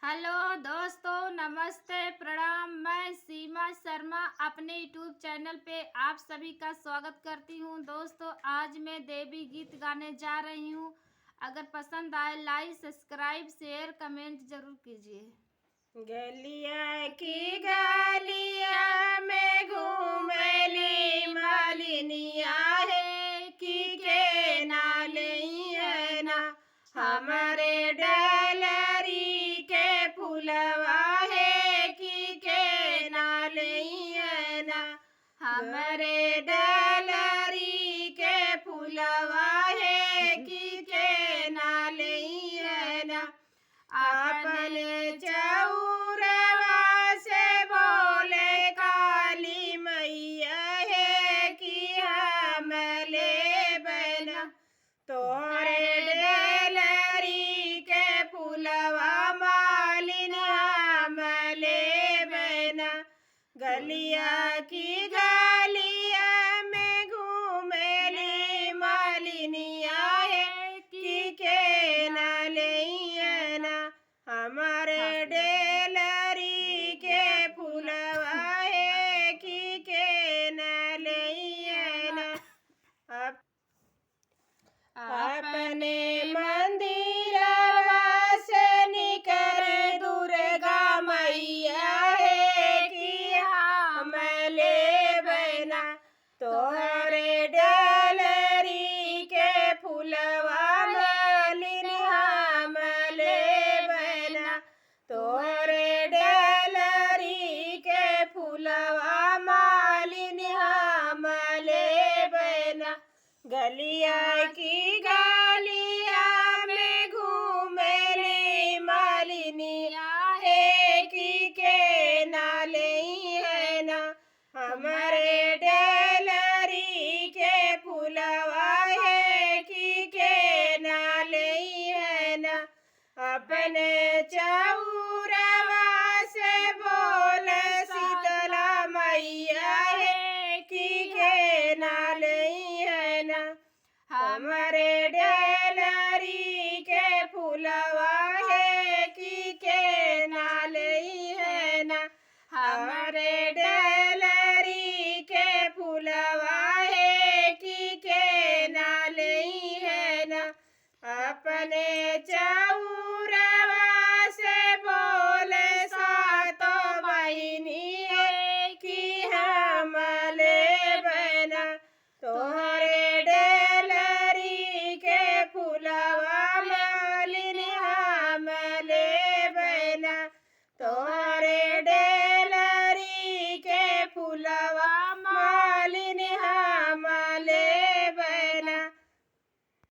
Hello दोस्तों, नमस्ते, प्रणाम। मैं सीमा शर्मा अपने यूट्यूब चैनल पे आप सभी का स्वागत करती हूँ। दोस्तों, आज मैं देवी गीत गाने जा रही हूँ। अगर पसंद आए लाइक, सब्सक्राइब, शेयर, कमेंट जरूर कीजिए। गलिया की गलिया में घूमली मालिनिया है के नालिया ना हमारे डलरी के फुलवा है के नालिया ना हमारे डलरी के फुलवा है के नालिया ना अपने चौरवा से बोले काली मैया है कि हम ले बना तोरे डलरी के फुलवा मालिन हम ले बना गलिया की गलिया में घूमेली मालिनिया है कि के नालिया ना हमारे डेलरी के फुलवा है कि के नालिया ना अपने मंदिरवा से निकल दुर्गा मैया है कि हम ले बना तोरे डलरी के फुलवा मालिन हम ले बना तोरे डलरी के फुलवा मालिन हम ले बना गलिया की गलिया में घूमेली मालिनिया है कि के नालिया ना हमारे डलरी के फुलवा है कि के नालिया ना अपने चौरवा से बोल शीतला मैया है कि के नालिया ना हमारे डलरी के फुलवा